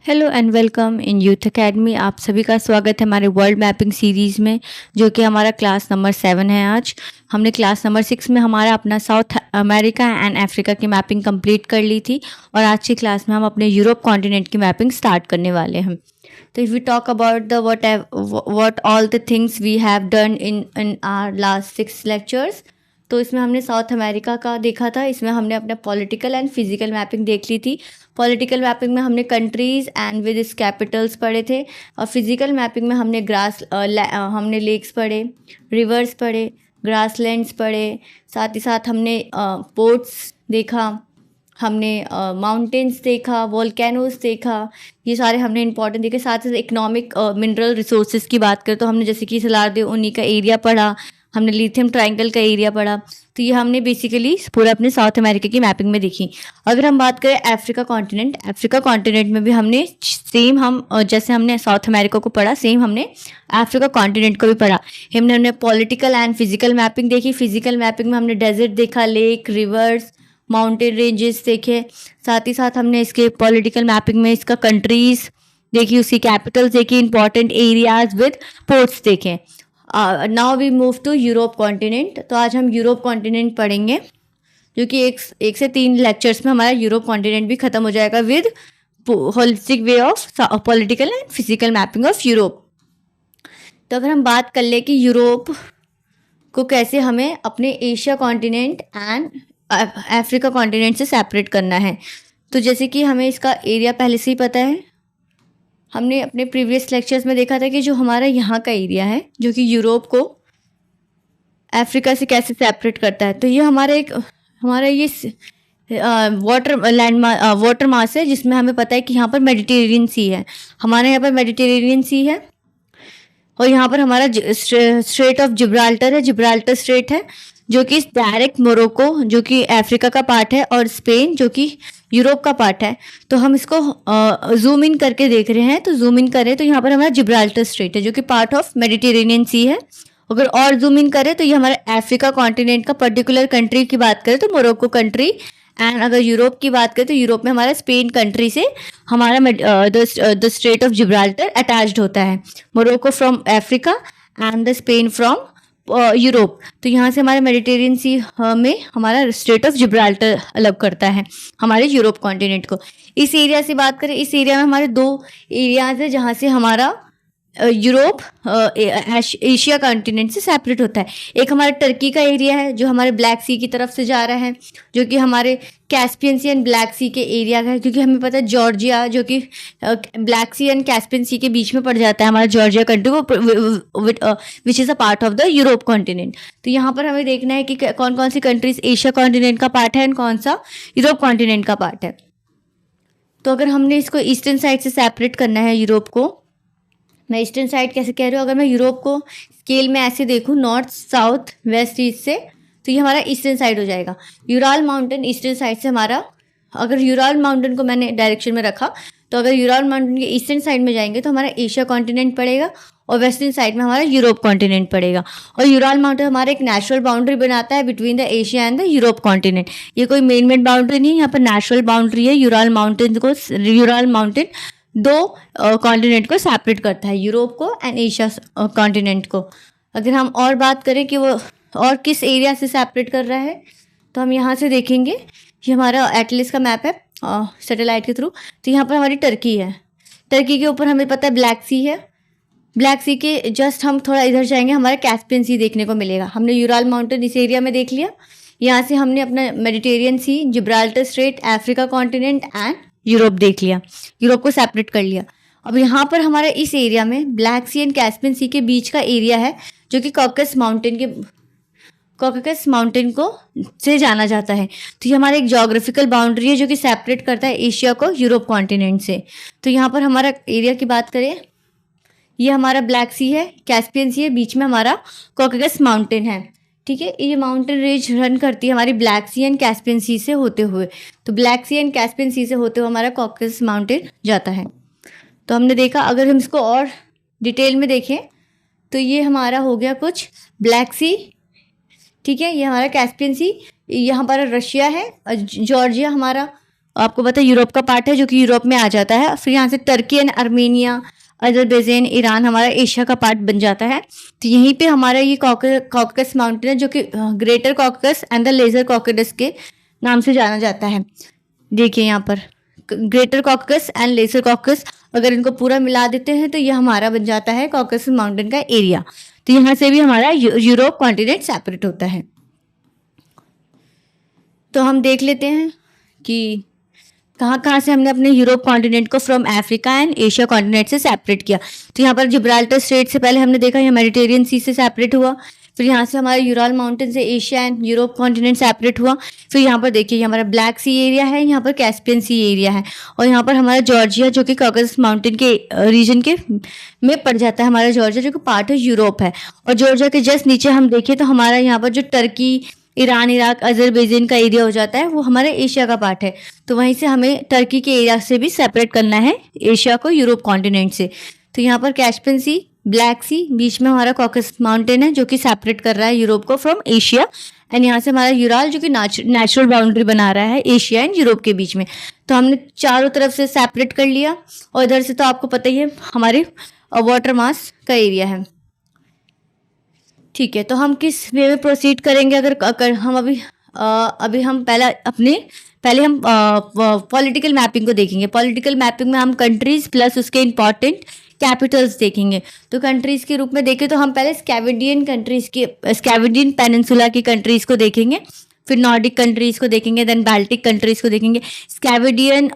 Hello and welcome in youth academy. आप सभी का स्वागत है हमारे वर्ल्ड मैपिंग सीरीज़ में, जो कि हमारा क्लास नंबर 7 है। आज हमने क्लास नंबर 6 में हमारा अपना साउथ अमेरिका एंड अफ्रीका की मैपिंग कंप्लीट कर ली थी, और आज की क्लास में हम अपने यूरोप कॉन्टिनेंट की मैपिंग स्टार्ट करने वाले हैं। तो if we talk about the what all the things we have done in our last 6 lectures, तो इसमें हमने साउथ अमेरिका का देखा था। इसमें हमने अपना पॉलिटिकल एंड फिजिकल मैपिंग देख ली थी। पॉलिटिकल मैपिंग में हमने कंट्रीज़ एंड विद इस कैपिटल्स पढ़े थे, और फिजिकल मैपिंग में हमने हमने लेक्स पढ़े, रिवर्स पढ़े, ग्रासलैंड्स पढ़े, साथ ही साथ हमने पोर्ट्स देखा, हमने माउंटेन्स देखा, वोल्केनोज देखा। ये सारे हमने इंपॉर्टेंट देखे। साथ ही इकोनॉमिक मिनरल रिसोर्सेज की बात करें तो हमने जैसे कि सलार दे उन्हीं का एरिया पढ़ा, हमने लिथियम ट्रायंगल का एरिया पढ़ा। तो ये हमने बेसिकली पूरा अपने साउथ अमेरिका की मैपिंग में देखी। अगर हम बात करें अफ्रीका कॉन्टिनेंट में भी हमने सेम जैसे हमने साउथ अमेरिका को पढ़ा, सेम हमने अफ्रीका कॉन्टिनेंट को भी पढ़ा। हमने पॉलिटिकल एंड फिजिकल मैपिंग देखी। फिजिकल मैपिंग में हमने डेजर्ट देखा, लेक, रिवर्स, माउंटेन रेंजेस देखे। साथ ही साथ हमने इसके पॉलिटिकल मैपिंग में इसका कंट्रीज देखी, उसकी कैपिटल्स देखी, इंपॉर्टेंट एरियाज विद पोर्ट्स देखे। Now we move to Europe continent. तो आज हम यूरोप कॉन्टिनेंट पढ़ेंगे, जो कि एक से 3 लेक्चर्स में हमारा यूरोप कॉन्टिनेंट भी खत्म हो जाएगा with holistic way of political and physical mapping of Europe. तो अगर हम बात कर ले कि यूरोप को कैसे हमें अपने Asia continent and Africa continent से सेपरेट करना है, तो जैसे कि हमें इसका एरिया पहले से ही पता है। हमने अपने प्रीवियस लेक्चर्स में देखा था कि जो हमारा यहाँ का एरिया है, जो कि यूरोप को अफ्रीका से कैसे सेपरेट करता है, तो ये हमारा ये वाटर मास है, जिसमें हमें पता है कि यहाँ पर मेडिटेरेनियन सी है। हमारे यहाँ पर मेडिटेरेनियन सी है, और यहाँ पर हमारा स्ट्रेट ऑफ जिब्राल्टर है, जिब्राल्टर स्ट्रेट है, जो कि डायरेक्ट मोरक्को, जो कि अफ्रीका का पार्ट है, और स्पेन, जो कि यूरोप का पार्ट है। तो हम इसको जूम इन करके देख रहे हैं। तो जूम इन करें तो यहाँ पर हमारा जिब्राल्टर स्ट्रेट है, जो कि पार्ट ऑफ मेडिटेरेनियन सी है। अगर और जूम इन करें तो ये हमारे अफ्रीका कॉन्टिनेंट का पर्टिकुलर कंट्री की बात करें तो मोरक्को कंट्री। एंड अगर यूरोप की बात करें तो यूरोप में हमारा स्पेन कंट्री से हमारा the straight of Gibraltar attached होता है। Morocco from Africa and the Spain from Europe. तो यहाँ से हमारे मेडिटेरियन सी में हमारा स्ट्रेट ऑफ जिब्राल्टर अलग करता है हमारे यूरोप कॉन्टिनेंट को। इस एरिया से बात करें, इस एरिया में हमारे 2 एरियाज है जहाँ से हमारा यूरोप एशिया कॉन्टिनेंट से सेपरेट होता है। एक हमारा टर्की का एरिया है, जो हमारे ब्लैक सी की तरफ से जा रहा है, जो कि हमारे कैस्पियन सी एंड ब्लैक सी के एरिया का है। क्योंकि हमें पता है जॉर्जिया, जो कि ब्लैक सी एंड कैस्पियन सी के बीच में पड़ जाता है, हमारा जॉर्जिया कंट्री वो which is a part of the Europe continent. तो यहाँ पर हमें देखना है कि कौन कौन सी कंट्रीज एशिया कॉन्टिनेंट का पार्ट है एंड कौन सा यूरोप कॉन्टिनेंट का पार्ट है। तो अगर हमने इसको ईस्टर्न साइड से सेपरेट करना है यूरोप को, मैं ईस्टर्न साइड कैसे कह रही हूँ, अगर मैं यूरोप को स्केल में ऐसे देखूँ नॉर्थ साउथ वेस्ट ईस्ट से, तो ये हमारा ईस्टर्न साइड हो जाएगा। यूराल माउंटेन ईस्टर्न साइड से हमारा, अगर यूराल माउंटेन को मैंने डायरेक्शन में रखा, तो अगर यूराल माउंटेन के ईस्टर्न साइड में जाएंगे तो हमारा एशिया कॉन्टिनेंट पड़ेगा, और वेस्टर्न साइड में हमारा यूरोप कॉन्टिनेंट पड़ेगा। और यूराल माउंटेन हमारा एक नेचुरल बाउंड्री बनाता है between the Asia and the Europe continent. ये कोई मेन बाउंड्री नहीं है, यहाँ पर नेचुरल बाउंड्री है। यूराल माउंटेन 2 कॉन्टिनेंट को सेपरेट करता है, यूरोप को एंड एशिया कॉन्टिनेंट को। अगर हम और बात करें कि वो और किस एरिया से सेपरेट कर रहा है, तो हम यहाँ से देखेंगे। ये हमारा एटलस का मैप है सैटेलाइट के थ्रू। तो यहाँ पर हमारी टर्की है, टर्की के ऊपर हमें पता है ब्लैक सी है। ब्लैक सी के जस्ट हम थोड़ा इधर जाएंगे, हमारा कैस्पियन सी देखने को मिलेगा। हमने यूराल माउंटेन इस एरिया में देख लिया। यहाँ से हमने अपना Mediterranean sea, Gibraltar strait, Africa continent and Europe देख लिया, यूरोप को सेपरेट कर लिया। अब यहाँ पर हमारा इस एरिया में ब्लैक सी एंड कैस्पियन सी के बीच का एरिया है, जो कि कॉकस माउंटेन को से जाना जाता है। तो ये हमारा एक ज्योग्राफिकल बाउंड्री है, जो कि सेपरेट करता है एशिया को यूरोप कॉन्टिनेंट से। तो यहाँ पर हमारा एरिया की बात करें, ये हमारा ब्लैक सी है, कैस्पियन सी है, बीच में हमारा कॉकस माउंटेन है। ठीक है, ये माउंटेन रेंज रन करती है हमारी ब्लैक सी एंड कैस्पियन सी से होते हुए। तो ब्लैक सी एंड कैस्पियन सी से होते हुए हमारा कॉकस माउंटेन जाता है। तो हमने देखा, अगर हम इसको और डिटेल में देखें तो ये हमारा हो गया कुछ ब्लैक सी, ठीक है, ये हमारा कैस्पियन सी, यहाँ पर रशिया है, जॉर्जिया हमारा आपको पता है यूरोप का पार्ट है जो कि यूरोप में आ जाता है। फिर यहाँ से Turkey and Armenia, Azerbaijan, Iran हमारा एशिया का पार्ट बन जाता है। तो यहीं पे हमारा ये कॉकस माउंटेन है जो कि greater Caucasus and the lesser Caucasus के नाम से जाना जाता है। देखिए यहाँ पर greater Caucasus and lesser Caucasus, अगर इनको पूरा मिला देते हैं तो ये हमारा बन जाता है कॉकस माउंटेन का एरिया। तो यहाँ से भी हमारा यूरोप कॉन्टिनेंट सेपरेट होता है। तो हम देख लेते हैं कि कहाँ कहाँ से हमने अपने यूरोप कॉन्टिनेंट को from Africa and Asia continent से सेपरेट किया। तो यहाँ पर जिब्राल्टर स्ट्रेट से पहले हमने देखा यह मेडिटेरियन सी से सेपरेट हुआ। फिर यहाँ से हमारा यूराल माउंटेन से Asia and Europe continent separate हुआ। फिर यहाँ पर देखिए हमारा ब्लैक सी एरिया है, यहाँ पर कैस्पियन सी एरिया है, और यहाँ पर हमारा जॉर्जिया जो कि कॉकस माउंटेन के रीजन के में पड़ जाता है। हमारा जॉर्जिया जो कि पार्ट है यूरोप है। और जॉर्जिया के जस्ट नीचे हम देखें तो हमारा यहाँ पर जो टर्की, ईरान, इराक, अजरबैजान का एरिया हो जाता है, वो हमारे एशिया का पार्ट है। तो वहीं से हमें टर्की के एरिया से भी सेपरेट करना है एशिया को यूरोप कॉन्टिनेंट से। तो यहाँ पर कैस्पियन सी, ब्लैक सी, बीच में हमारा कॉकस माउंटेन है जो कि सेपरेट कर रहा है यूरोप को फ्रॉम एशिया, एंड यहाँ से हमारा यूराल जो कि नेचुरल बाउंड्री बना रहा है एशिया एंड यूरोप के बीच में। तो हमने चारों तरफ से सेपरेट कर लिया। और इधर से तो आपको पता ही है हमारे वाटर मास का एरिया है। ठीक है, तो हम किस वे में प्रोसीड करेंगे? अगर हम अभी हम पहले हम पॉलिटिकल मैपिंग को देखेंगे। पॉलिटिकल मैपिंग में हम कंट्रीज प्लस उसके इम्पॉर्टेंट कैपिटल्स देखेंगे। तो कंट्रीज के रूप में देखें तो हम पहले स्कैवेंडियन पेनिनसुला की कंट्रीज को देखेंगे, फिर नॉर्डिक कंट्रीज को देखेंगे, देन बाल्टिक कंट्रीज को देखेंगे। Scandinavian,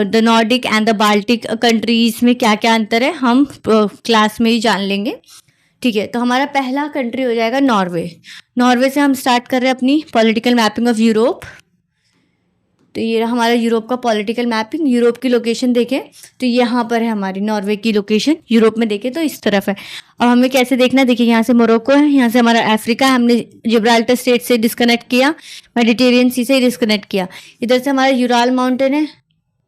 the Nordic and the Baltic countries में क्या क्या अंतर है हम क्लास में ही जान लेंगे। ठीक है, तो हमारा पहला कंट्री हो जाएगा नॉर्वे। नॉर्वे से हम स्टार्ट कर रहे हैं अपनी पॉलिटिकल मैपिंग ऑफ यूरोप। तो ये हमारा यूरोप का पॉलिटिकल मैपिंग। यूरोप की लोकेशन देखें तो यहाँ पर है हमारी नॉर्वे की लोकेशन। यूरोप में देखें तो इस तरफ है। अब हमें कैसे देखना है? देखिए यहाँ से मोरक्को है, यहाँ से हमारा अफ्रीका है, हमने जिब्राल्टर स्टेट से डिस्कनेक्ट किया, मेडिटेरियन सी से डिस्कनेक्ट किया। इधर से हमारा यूराल माउंटेन है,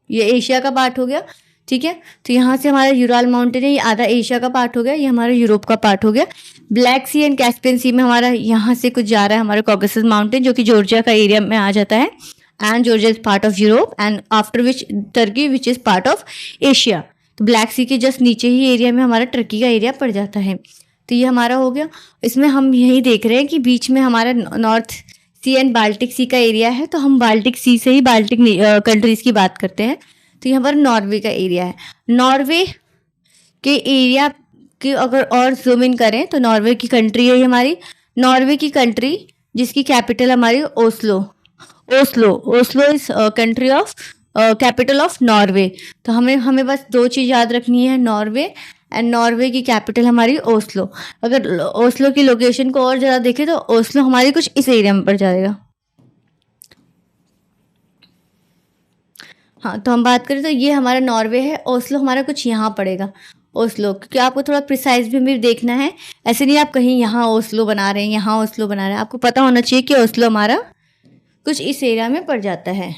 ये एशिया का पार्ट हो गया। ठीक है, तो यहाँ से हमारा यूराल माउंटेन है, ये आधा एशिया का पार्ट हो गया, ये हमारा यूरोप का पार्ट हो गया। ब्लैक सी एंड कैस्पियन सी में हमारा यहाँ से कुछ जा रहा है हमारा कॉकेसस माउंटेन जो कि जॉर्जिया का एरिया में आ जाता है, and Georgia is part of Europe, and after which Turkey which is part of Asia. तो ब्लैक सी के जस्ट नीचे ही एरिया में हमारा टर्की का एरिया पड़ जाता है। तो ये हमारा हो गया। इसमें हम यही देख रहे हैं कि बीच में हमारा नॉर्थ सी एंड बाल्टिक सी का एरिया है, तो हम बाल्टिक सी से ही बाल्टिक कंट्रीज की बात करते हैं। तो यहाँ पर नॉर्वे का एरिया है। नॉर्वे के एरिया की अगर और जूम इन करें तो नॉर्वे की कंट्री है हमारी। नॉर्वे की कंट्री जिसकी कैपिटल हमारी Oslo is country of capital of Norway. तो हमें बस दो चीज़ याद रखनी है, नॉर्वे एंड नॉर्वे की कैपिटल हमारी ओस्लो। अगर ओस्लो की लोकेशन को और ज़रा देखें तो ओस्लो हमारी कुछ इस एरिया में पड़ जाएगा। हाँ, तो हम बात करें तो ये हमारा नॉर्वे है, ओस्लो हमारा कुछ यहाँ पड़ेगा। ओस्लो, क्योंकि आपको थोड़ा प्रिसाइज भी देखना है। ऐसे नहीं आप कहीं यहाँ ओस्लो बना रहे हैं, यहाँ ओस्लो बना रहे हैं, आपको पता होना चाहिए कि ओस्लो हमारा कुछ इस एरिया में पड़ जाता है।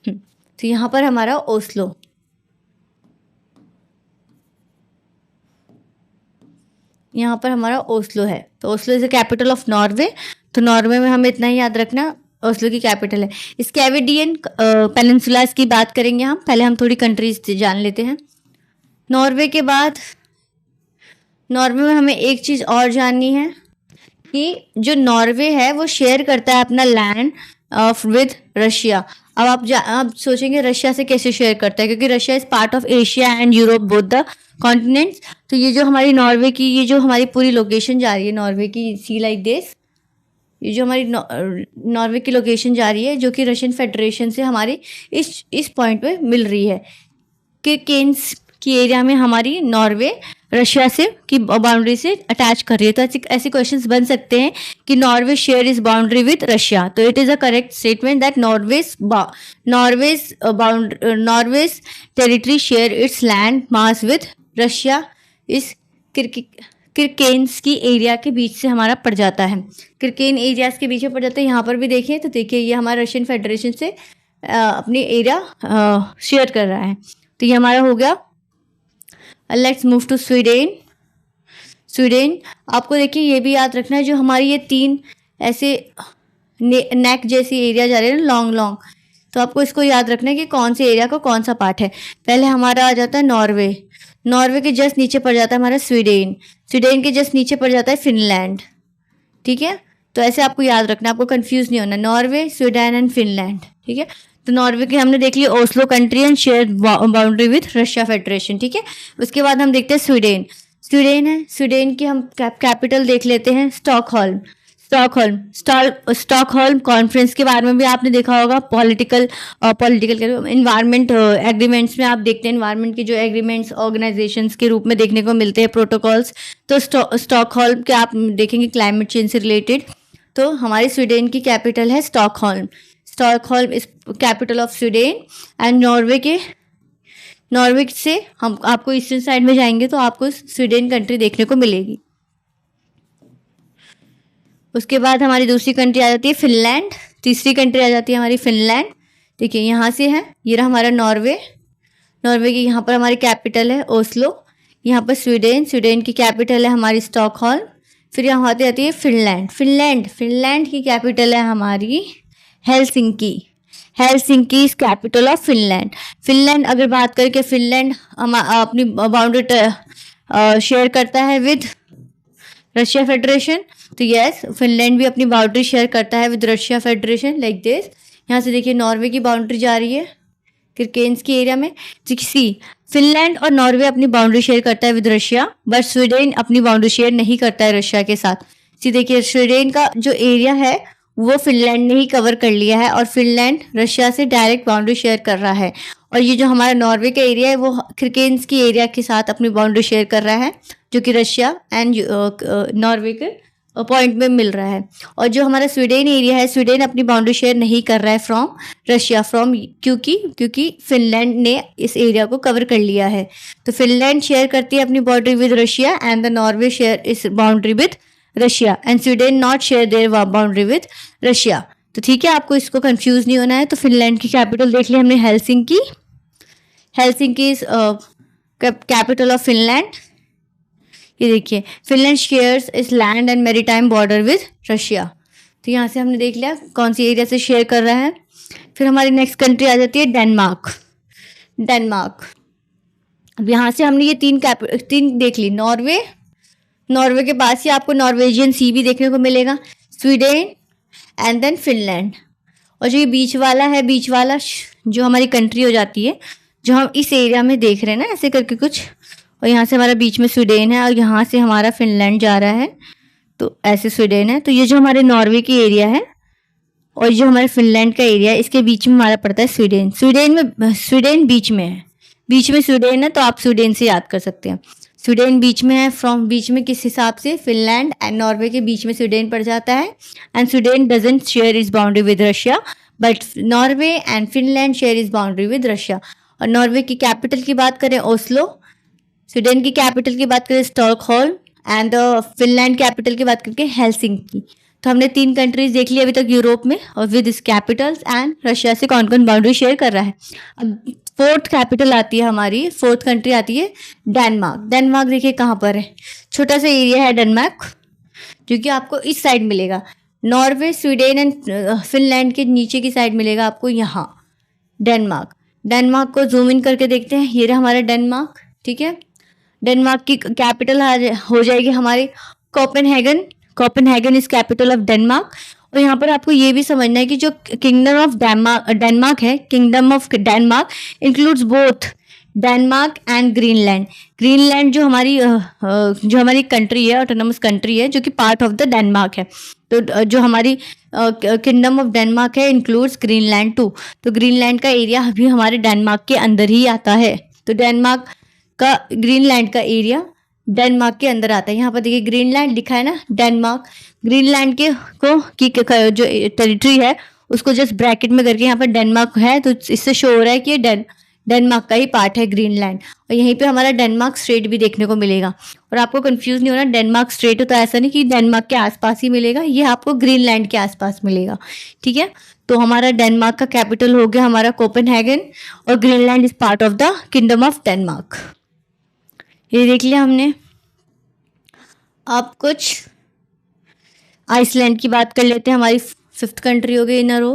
तो यहाँ पर हमारा ओस्लो, यहाँ पर हमारा ओस्लो है। तो Oslo is the capital of Norway. तो नॉर्वे में हमें इतना ही याद रखना, ओस्लो की कैपिटल है। स्कैवेंडियन पेनिनसुला की बात करेंगे हम, पहले हम थोड़ी कंट्रीज जान लेते हैं। नॉर्वे के बाद नॉर्वे में हमें एक चीज़ और जाननी है कि जो नॉर्वे है वो शेयर करता है अपना लैंड विद रशिया। अब आप सोचेंगे रशिया से कैसे शेयर करता है, क्योंकि Russia is part of Asia and Europe, both the continents. तो ये जो हमारी नॉर्वे की ये जो हमारी पूरी लोकेशन जा रही है नॉर्वे की, सी लाइक दिस, ये जो हमारी नॉर्वे की लोकेशन जा रही है जो कि रशियन फेडरेशन से हमारी इस पॉइंट पे मिल रही है कि केन्स की एरिया में हमारी नॉर्वे रशिया से की बाउंड्री से अटैच कर रही है। तो ऐसे क्वेश्चंस बन सकते हैं कि Norway share is boundary with Russia. तो it is a correct statement that Norway's territory share its land mass with Russia इस किरकेन्स की एरिया के बीच से हमारा पड़ जाता है। किरकेन एरियाज के बीच में पड़ जाता है। यहाँ पर भी देखिए तो देखिए ये हमारा रशियन फेडरेशन से अपनी एरिया शेयर कर रहा है। तो ये हमारा हो गया। Let's move to Sweden. आपको देखिए ये भी याद रखना है, जो हमारी ये तीन ऐसे नेक जैसी एरिया जा रही है ना, लॉन्ग लॉन्ग, तो आपको इसको याद रखना है कि कौन से एरिया का कौन सा पार्ट है। पहले हमारा आ जाता है नॉर्वे, नॉर्वे के जस्ट नीचे पड़ जाता है हमारा स्वीडन, स्वीडन के जस्ट नीचे पड़ जाता है फिनलैंड। ठीक है, तो ऐसे आपको याद रखना, आपको कंफ्यूज नहीं होना, नॉर्वे, स्वीडन एंड फिनलैंड। ठीक है, तो नॉर्वे की हमने देख लिया, Oslo country and share boundary with Russia federation. ठीक है, उसके बाद हम देखते हैं स्वीडन। स्वीडन है, स्वीडन की हम कैपिटल देख लेते हैं, स्टॉकहोल्म। स्टॉकहोल्म कॉन्फ्रेंस के बारे में भी आपने देखा होगा, पॉलिटिकल इन्वायरमेंट एग्रीमेंट्स में आप देखते हैं, इन्वायरमेंट के जो एग्रीमेंट्स ऑर्गेनाइजेशंस के रूप में देखने को मिलते हैं, प्रोटोकॉल्स। तो स्टॉकहोल्म के आप देखेंगे क्लाइमेट चेंज से रिलेटेड। तो हमारी स्वीडन की कैपिटल है Stockholm. Stockholm is capital of Sweden. And Norway से हम आपको ईस्टर्न साइड में जाएंगे तो आपको स्वीडन कंट्री देखने को मिलेगी। उसके बाद हमारी दूसरी कंट्री आ जाती है फिनलैंड, तीसरी कंट्री आ जाती है हमारी फिनलैंड। देखिए यहाँ से है, ये रहा हमारा नॉर्वे, नॉर्वे की यहाँ पर हमारी कैपिटल है ओस्लो, यहाँ पर स्वीडन की कैपिटल है हमारी स्टॉकहोल्म। फिर यहाँ आती जाती है फिनलैंड की कैपिटल है हमारी Helsinki is capital of Finland अगर बात करें कि फिनलैंड अपनी बाउंड्री शेयर करता है विद रशिया फेडरेशन, तो यस फिनलैंड भी अपनी बाउंड्री शेयर करता है with Russia federation like this. यहाँ से देखिए नॉर्वे की बाउंड्री जा रही है क्रिकेन्स की एरिया में। सी फिनलैंड और नॉर्वे अपनी बाउंड्री शेयर करता है विद रशिया, बट स्वीडन अपनी बाउंड्री शेयर नहीं करता है रशिया के साथ। सी देखिए स्वीडन का जो एरिया है वो फिनलैंड ने ही कवर कर लिया है और फिनलैंड रशिया से डायरेक्ट बाउंड्री शेयर कर रहा है। और ये जो हमारा नॉर्वे का एरिया है वो क्रिकेन्स की एरिया के साथ अपनी बाउंड्री शेयर कर रहा है, जो कि रशिया एंड नॉर्वे के पॉइंट में मिल रहा है। और जो हमारा स्वीडन एरिया है, स्वीडन अपनी बाउंड्री शेयर नहीं कर रहा है फ्रॉम रशिया, क्योंकि फिनलैंड ने इस एरिया को कवर कर लिया है। तो फिनलैंड शेयर करती है अपनी boundary with Russia and the Norway share is boundary with Russia and Sweden not share their boundary with Russia. तो ठीक है, आपको इसको कंफ्यूज नहीं होना है। तो फिनलैंड की कैपिटल देख ली हमने Helsinki is capital of Finland. ये देखिए फिनलैंड शेयर्स इस land and maritime border with Russia. तो यहाँ से हमने देख लिया कौन सी एरिया से शेयर कर रहा है। फिर हमारी नेक्स्ट कंट्री आ जाती है डेनमार्क। अब यहाँ से हमने ये तीन देख ली। नॉर्वे के पास ही आपको नॉर्वेजियन सी भी देखने को मिलेगा, स्वीडन एंड देन फिनलैंड। और जो ये बीच वाला जो हमारी कंट्री हो जाती है, जो हम इस एरिया में देख रहे हैं ना ऐसे करके कुछ, और यहाँ से हमारा बीच में स्वीडन है और यहाँ से हमारा फिनलैंड जा रहा है, तो ऐसे स्वीडन है। तो ये जो हमारे नॉर्वे की एरिया है और जो हमारे फिनलैंड का एरिया है, इसके बीच में हमारा पड़ता है स्वीडन। स्वीडन बीच में है, स्वीडन है, तो आप स्वीडन से याद कर सकते हैं। स्वीडन बीच में है, बीच में किस हिसाब से, फिनलैंड एंड नॉर्वे के बीच में स्वीडन पड़ जाता है। And Sweden doesn't share is boundary with Russia, but Norway and Finland share is boundary with Russia. और नॉर्वे की कैपिटल की बात करें ओस्लो, स्वीडन की कैपिटल की बात करें स्टॉकहोल्म एंड फिनलैंड कैपिटल की बात करके हेलसिंकी। तो हमने 3 कंट्रीज देख ली अभी तक यूरोप में, और विद इस कैपिटल्स एंड रशिया से कौन कौन बाउंड्री शेयर कर रहा है। अब फोर्थ कंट्री आती है डेनमार्क देखिए कहाँ पर है, छोटा सा एरिया है डेनमार्क, जो कि आपको इस साइड मिलेगा। नॉर्वे, स्वीडन एंड फिनलैंड के नीचे की साइड मिलेगा आपको यहाँ डेनमार्क को जूम इन करके देखते हैं। ये रहा हमारा डेनमार्क। ठीक है, डेनमार्क की कैपिटल हो जाएगी हमारी Copenhagen is capital of Denmark. और यहाँ पर आपको ये भी समझना है कि जो किंगडम ऑफ डेनमार्क है, kingdom of Denmark includes both Denmark and Greenland जो हमारी कंट्री है, ऑटोनोमस कंट्री है, जो कि पार्ट ऑफ द डेनमार्क है। तो जो हमारी किंगडम ऑफ डेनमार्क है इंक्लूड्स ग्रीनलैंड टू। तो ग्रीनलैंड का एरिया अभी हमारे डेनमार्क के अंदर ही आता है। तो ग्रीनलैंड का एरिया डेनमार्क के अंदर आता है। यहाँ पर देखिए ग्रीनलैंड लिखा है ना, ग्रीनलैंड की जो टेरिटरी है उसको जस्ट ब्रैकेट में करके यहाँ पर डेनमार्क है, तो इससे शो हो रहा है कि ये डेनमार्क का ही पार्ट है ग्रीनलैंड। और यहीं पे हमारा डेनमार्क स्ट्रेट भी देखने को मिलेगा। और आपको कंफ्यूज नहीं होना, डेनमार्क स्ट्रेट हो तो ऐसा नहीं कि डेनमार्क के आसपास ही मिलेगा, ये आपको ग्रीनलैंड के आसपास मिलेगा। ठीक है, तो हमारा डेनमार्क का कैपिटल हो गया हमारा कोपेनहेगन, और Greenland is part of the kingdom of Denmark. ये देख लिया हमने। अब कुछ आइसलैंड की बात कर लेते हैं, हमारी 5th कंट्री हो गई इन अ रो।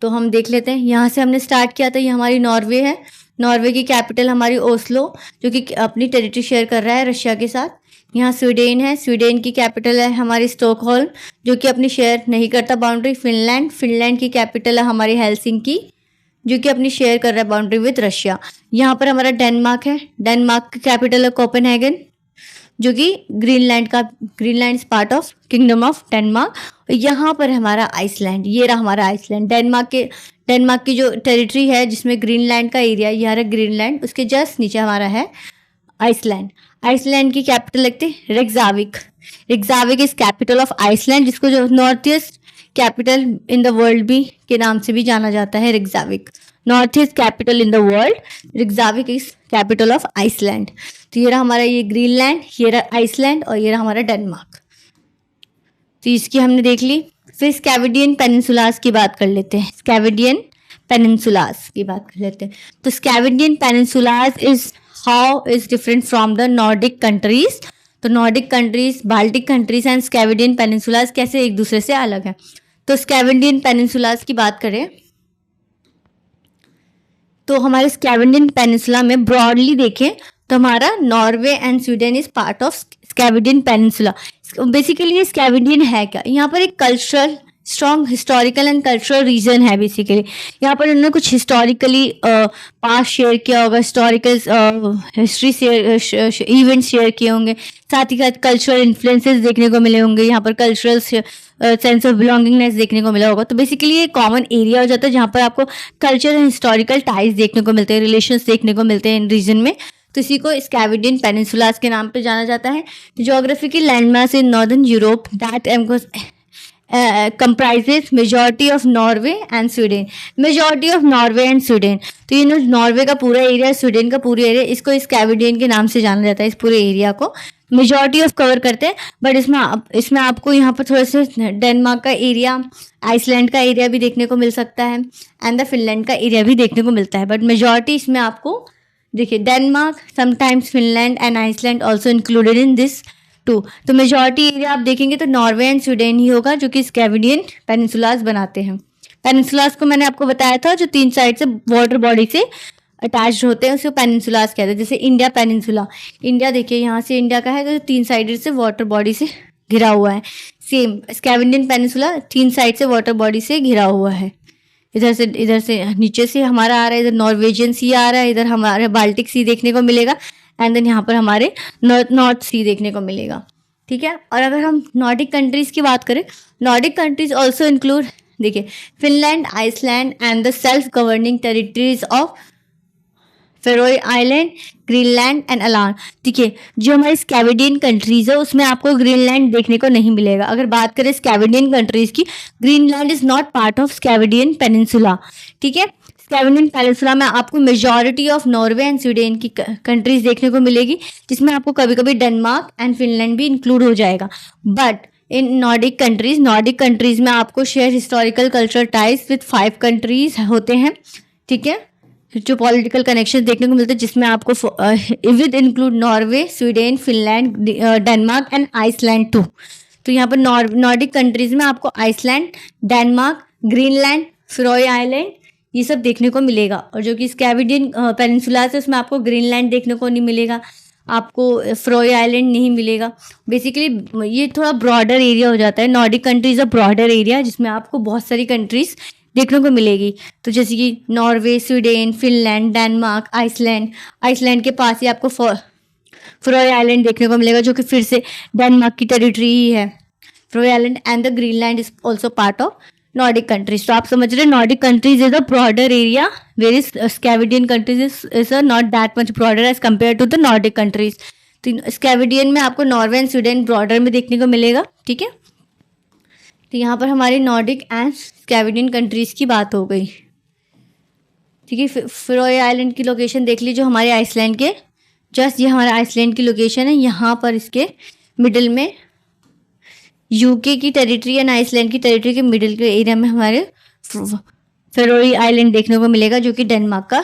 तो हम देख लेते हैं, यहाँ से हमने स्टार्ट किया था, ये हमारी नॉर्वे है। नॉर्वे की कैपिटल हमारी ओस्लो, जो कि अपनी टेरिटरी शेयर कर रहा है रशिया के साथ। यहाँ स्वीडन है, स्वीडन की कैपिटल है हमारी स्टॉकहोल्म, जो कि अपनी शेयर नहीं करता बाउंड्री। फिनलैंड की कैपिटल है हमारी हेलसिंकी, जो कि अपनी शेयर कर रहा है बाउंड्री विद रशिया। यहाँ पर हमारा डेनमार्क है, डेनमार्क की कैपिटल है कोपेनहेगन, जो कि Greenland is part of kingdom of Denmark. यहाँ पर हमारा आइसलैंड, ये रहा हमारा आइसलैंड। डेनमार्क की जो टेरिटरी है जिसमें ग्रीनलैंड का एरिया, यह रहा ग्रीनलैंड, उसके जस्ट नीचे हमारा है आइसलैंड। आइसलैंड की कैपिटल लगती है Reykjavik. Reykjavik is capital of Iceland, जिसको जो north east capital in the world भी के नाम से भी जाना जाता है। Reykjavik north east capital in the world, Reykjavik is capital of Iceland. तो ये रहा हमारा ये ग्रीनलैंड, ये रहा आइसलैंड और ये रहा हमारा डेनमार्क। तो इसकी हमने देख ली। फिर स्कैविडियन पेनिनसुलास की बात कर लेते हैं। स्कैविडियन पेनिनसुलास की बात कर लेते हैं। तो Scandinavian peninsulas is how is different from the Nordic countries. तो Nordic countries, Baltic countries and Scandinavian peninsulas कैसे एक दूसरे से अलग है। तो स्कैविडियन पेनिनसुलास की बात करें तो हमारे स्कैविडियन पेनिनसुला में ब्रॉडली देखें तो हमारा Norway and Sweden is part of Scandinavian peninsula. Basically ये स्कैविडियन है क्या, यहाँ पर एक cultural strong historical and cultural region है। बेसिकली यहाँ पर उन्होंने कुछ हिस्टोरिकली पास्ट शेयर किया होगा, historical history share events share किए होंगे, साथ ही साथ कल्चरल इन्फ्लुएंसेस देखने को मिले होंगे, यहाँ पर कल्चरल सेंस ऑफ बिलोंगिंगनेस देखने को मिला होगा। तो बेसिकली ये कॉमन एरिया हो जाता है जहाँ पर आपको कल्चर एंड हिस्टोरिकल टाइज देखने को मिलते हैं, रिलेशंस देखने को मिलते हैं इन रीजन में। तो इसी को स्कैविडियन पेनिनसुलास के नाम पे जाना जाता है। Geographical landmass in northern Europe that comprises majority of Norway and Sweden. Majority of Norway and Sweden. तो ये नॉर्वे का पूरा एरिया, स्वीडन का पूरा एरिया, इसको स्कैविडियन के नाम से जाना जाता है। इस पूरे एरिया को मेजॉरिटी ऑफ कवर करते हैं, बट इसमें आपको यहाँ पर थोड़े से डेनमार्क का एरिया, आइसलैंड का एरिया भी देखने को मिल सकता है एंड द फिनलैंड का एरिया भी देखने को मिलता है, बट मेजॉरिटी इसमें आपको देखिए Denmark, sometimes Finland and Iceland also included in this too. तो मेजॉरिटी एरिया आप देखेंगे तो नॉर्वे एंड स्वीडन ही होगा जो कि स्कैविडियन पेनिनसुलास बनाते हैं। पेनिनसुलास को मैंने आपको बताया था जो 3 साइड से वाटर बॉडी से अटैच्ड होते हैं, उसे पेनिनसुलास कहते हैं। जैसे इंडिया पेनिनसुला, इंडिया देखिए यहाँ से इंडिया का है तो 3 साइड से वाटर बॉडी से घिरा हुआ है। सेम स्कैविडियन पेनिनसुला 3 साइड से वाटर बॉडी से घिरा हुआ है। इधर से नीचे से हमारा आ रहा है, इधर नॉर्वेजियन सी आ रहा है, इधर हमारे बाल्टिक सी देखने को मिलेगा एंड देन यहाँ पर हमारे नॉर्थ सी देखने को मिलेगा। ठीक है। और अगर हम नॉर्डिक कंट्रीज की बात करें, नॉर्डिक कंट्रीज ऑल्सो इंक्लूड देखिए Finland, Iceland and the self governing territories of Faroe island, Greenland and Aland. देखिए जो हमारी स्कैविडियन कंट्रीज है उसमें आपको ग्रीनलैंड देखने को नहीं मिलेगा। अगर बात करें स्कैविडियन कंट्रीज की, Greenland is not part of Scandinavian peninsula. ठीक है। स्कैविडियन पेनिनसुला में आपको majority of Norway and Sweden की कंट्रीज देखने को मिलेगी, जिसमें आपको कभी कभी डेनमार्क एंड फिनलैंड भी इंक्लूड हो जाएगा। बट इन नॉर्डिक कंट्रीज में आपको share historical cultural ties with 5 countries होते हैं। ठीक है। जो पॉलिटिकल कनेक्शन देखने को मिलते हैं जिसमें आपको with include Norway, Sweden, Finland, Denmark and Iceland too. तो यहाँ पर नॉर्डिक कंट्रीज में आपको Iceland, Denmark, Greenland, Faroe island ये सब देखने को मिलेगा। और जो कि स्कैविडियन पेनिनसुला है उसमें आपको ग्रीनलैंड देखने को नहीं मिलेगा, आपको फेरोए आइलैंड नहीं मिलेगा। बेसिकली ये थोड़ा ब्रॉडर एरिया हो जाता है। नॉर्डिक कंट्रीज अ ब्रॉडर एरिया जिसमें आपको बहुत सारी कंट्रीज देखने को मिलेगी। तो जैसे कि Norway, Sweden, Finland, Denmark, Iceland के पास ही आपको फेरोए आइलैंड देखने को मिलेगा जो कि फिर से डेनमार्क की टेरिटरी ही है। Faroe island and the Greenland is also part of Nordic countries. तो आप समझ रहे हैं Nordic countries is a broader area where is Scandinavian countries is not that much broader as compare to the Nordic countries. तो Scandinavian में आपको Norway and Sweden broader में देखने को मिलेगा। ठीक है। तो यहाँ पर हमारी नॉर्डिक एंड स्कैविडियन कंट्रीज की बात हो गई। ठीक है। फेरोए आइलैंड की लोकेशन देख लीजिए, हमारे आइसलैंड के जस्ट ये हमारा आइसलैंड की लोकेशन है। यहाँ पर इसके मिडिल में यूके की टेरिटरी एंड आइसलैंड की टेरिटरी के मिडिल के एरिया में हमारे फेरोए आइलैंड देखने को मिलेगा जो कि डेनमार्क का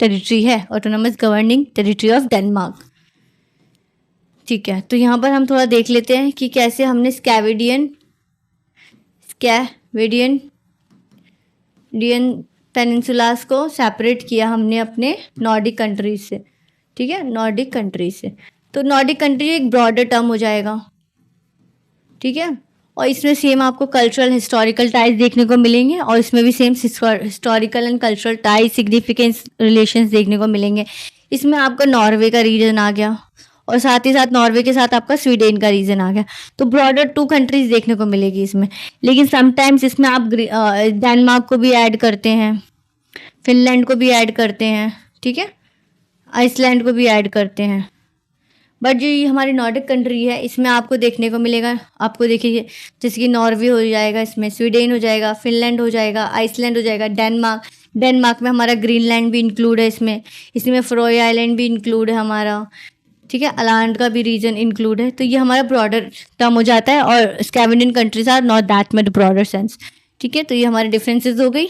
टेरिटरी है, autonomous governing territory of Denmark. ठीक है। तो यहाँ पर हम थोड़ा देख लेते हैं कि कैसे हमने इंडियन पेनिनसुलास को सेपरेट किया हमने अपने नॉर्डिक कंट्रीज से, ठीक है, नॉर्डिक कंट्रीज से। तो नॉर्डिक कंट्री एक ब्रॉडर टर्म हो जाएगा, ठीक है। और इसमें सेम आपको कल्चरल हिस्टोरिकल टाइज देखने को मिलेंगे, और इसमें भी same historical and cultural ties, significance relations देखने को मिलेंगे। इसमें आपका नॉर्वे का रीजन आ गया, और साथ ही साथ नॉर्वे के साथ आपका स्वीडन का रीजन आ गया। तो ब्रॉडर 2 कंट्रीज देखने को मिलेगी इसमें। लेकिन समटाइम्स इसमें आप डेनमार्क को भी ऐड करते हैं, फिनलैंड को भी ऐड करते हैं, ठीक है, आइसलैंड को भी ऐड करते हैं। बट जो ये हमारी नॉर्डिक कंट्री है, इसमें आपको देखने को मिलेगा, आपको देखिए जैसे कि नॉर्वे हो जाएगा, इसमें स्वीडन हो जाएगा, फिनलैंड हो जाएगा, आइसलैंड हो जाएगा, डेनमार्क में हमारा ग्रीनलैंड भी इंक्लूड है इसमें फ्रोय आइलैंड भी इंक्लूड है हमारा, ठीक है, अलांड का भी रीजन इंक्लूड है। तो ये हमारा ब्रॉडर टर्म हो जाता है, और Scandinavian countries are not that much broader sense, ठीक है। तो ये हमारे डिफरेंसेस हो गई।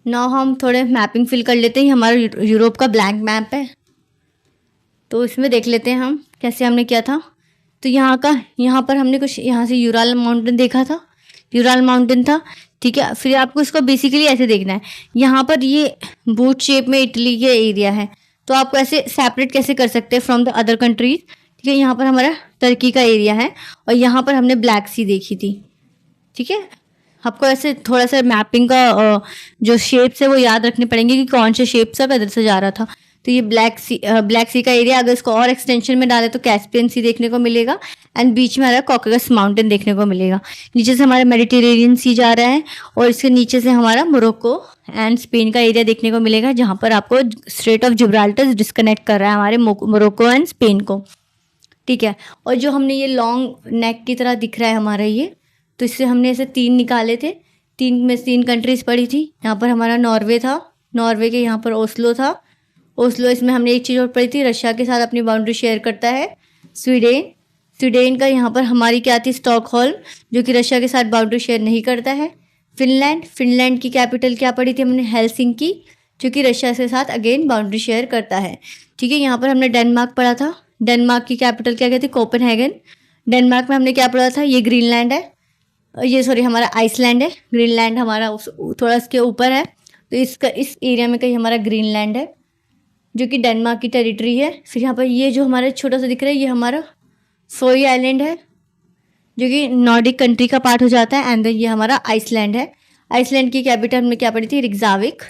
नाउ हम थोड़े मैपिंग फिल कर लेते हैं। हमारा यूरोप का ब्लैंक मैप है, तो इसमें देख लेते हैं हम कैसे हमने किया था। तो यहाँ पर हमने कुछ यहाँ से यूराल माउंटेन देखा था, यूराल माउंटेन था, ठीक है। फिर आपको इसको बेसिकली ऐसे देखना है, यहाँ पर ये बूट शेप में इटली के एरिया है, तो आपको ऐसे सेपरेट कैसे कर सकते हैं फ्रॉम द अदर कंट्रीज, ठीक है। यहाँ पर हमारा टर्की का एरिया है, और यहाँ पर हमने ब्लैक सी देखी थी, ठीक है। आपको ऐसे थोड़ा सा मैपिंग का जो शेप्स है वो याद रखने पड़ेंगे कि कौन से शेप से इधर से जा रहा था। तो ये ब्लैक सी का एरिया, अगर इसको और एक्सटेंशन में डाले तो कैस्पियन सी देखने को मिलेगा, एंड बीच में हमारा कॉकेसस माउंटेन देखने को मिलेगा। नीचे से हमारा मेडिटेरेनियन सी जा रहा है, और इसके नीचे से हमारा मोरक्को एंड स्पेन का एरिया देखने को मिलेगा, जहाँ पर आपको स्ट्रेट ऑफ जिब्राल्टर डिस्कनेक्ट कर रहा है हमारे मोरक्को एंड स्पेन को, ठीक है। और जो हमने ये लॉन्ग नेक की तरह दिख रहा है हमारा ये, तो इससे हमने ऐसे 3 निकाले थे, 3 कंट्रीज पड़ी थी। यहाँ पर हमारा नॉर्वे था, नॉर्वे के यहाँ पर ओस्लो था, ओस्लो इसमें हमने एक चीज़ और पढ़ी थी, रशिया के साथ अपनी बाउंड्री शेयर करता है स्वीडन का यहाँ पर हमारी क्या थी, स्टॉकहोल्म, जो कि रशिया के साथ बाउंड्री शेयर नहीं करता है। फिनलैंड की कैपिटल क्या पढ़ी थी हमने, हेलसिंकी, जो कि रशिया के साथ अगेन बाउंड्री शेयर करता है, ठीक है। यहाँ पर हमने डेनमार्क पढ़ा था, डेनमार्क की कैपिटल क्या कहती है, कोपेनहेगन। डेनमार्क में हमने क्या पढ़ा था, ये ग्रीनलैंड है, ये सॉरी हमारा आइसलैंड है, ग्रीनलैंड हमारा थोड़ा इसके ऊपर है, तो इस एरिया में कहीं हमारा ग्रीनलैंड है, जो कि डेनमार्क की टेरिटरी है। फिर यहाँ पर ये जो हमारा छोटा सा दिख रहा है, ये हमारा फ्रोय आइलैंड है, जो कि नॉर्डिक कंट्री का पार्ट हो जाता है, एंड देन ये हमारा आइसलैंड है। आइसलैंड की कैपिटल हमने क्या पढ़ी थी, रिक्जाविक,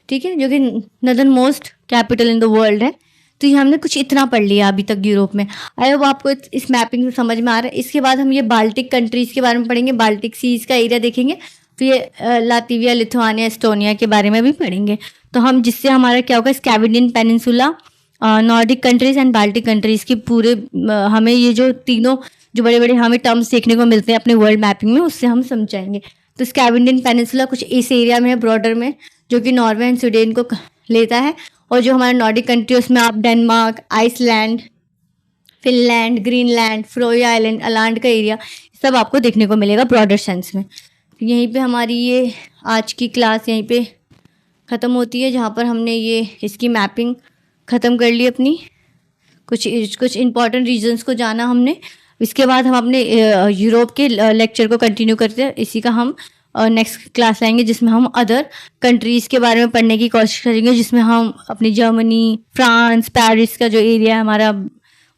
ठीक है, जो कि northern most capital in the world है। तो ये हमने कुछ इतना पढ़ लिया अभी तक यूरोप में। आई होप आपको इस मैपिंग से समझ में आ रहा है। इसके बाद हम ये बाल्टिक कंट्रीज़ के बारे में पढ़ेंगे, बाल्टिक सीज का एरिया देखेंगे, तो ये लातविया, लिथुआनिया, एस्टोनिया के बारे में भी पढ़ेंगे। तो हम जिससे हमारा क्या होगा, Scandinavian peninsula, Nordic countries and Baltic countries की पूरे हमें ये जो तीनों जो बड़े बड़े हमें टर्म्स देखने को मिलते हैं अपने वर्ल्ड मैपिंग में, उससे हम समझाएंगे। तो स्कैंडिनेवियन पेनिनसुला कुछ इस एरिया में है, ब्रॉडर में, जो कि नॉर्वे एंड स्वीडन को लेता है। और जो हमारा नॉर्डिक कंट्री उसमें आप Denmark, Iceland, Finland, Greenland, Faroe island, Aland का एरिया सब आपको देखने को मिलेगा ब्रॉडर सेंस में। तो यहीं पे हमारी ये आज की क्लास यहीं पे ख़त्म होती है, जहाँ पर हमने ये इसकी मैपिंग ख़त्म कर ली अपनी, कुछ इंपॉर्टेंट रीजन्स को जाना हमने। इसके बाद हम अपने यूरोप के लेक्चर को कंटिन्यू करते हैं। इसी का हम नेक्स्ट क्लास लाएंगे, जिसमें हम अदर कंट्रीज़ के बारे में पढ़ने की कोशिश करेंगे, जिसमें हम अपनी जर्मनी, फ्रांस, पेरिस का जो एरिया है हमारा,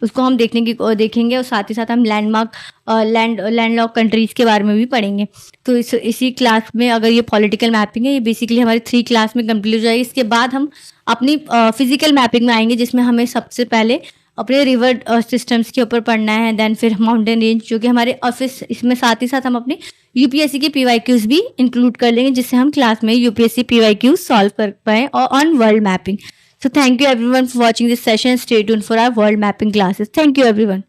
उसको हम देखेंगे, और साथ ही साथ हम लैंडलॉक कंट्रीज़ के बारे में भी पढ़ेंगे। तो इसी क्लास में अगर ये पॉलिटिकल मैपिंग है, ये बेसिकली हमारी 3 क्लास में कंप्लीट हो जाएगी। इसके बाद हम अपनी फिजिकल मैपिंग में आएंगे, जिसमें हमें सबसे पहले अपने रिवर सिस्टम्स के ऊपर पढ़ना है, देन फिर माउंटेन रेंज, जो कि हमारे ऑफिस, इसमें साथ ही साथ हम अपने यूपीएससी के PYQs भी इंक्लूड कर लेंगे, जिससे हम क्लास में यूपीएससी PYQs सॉल्व कर पाएँ और on world mapping. So thank you everyone for watching this session. Stay tuned for our world mapping classes. Thank you everyone.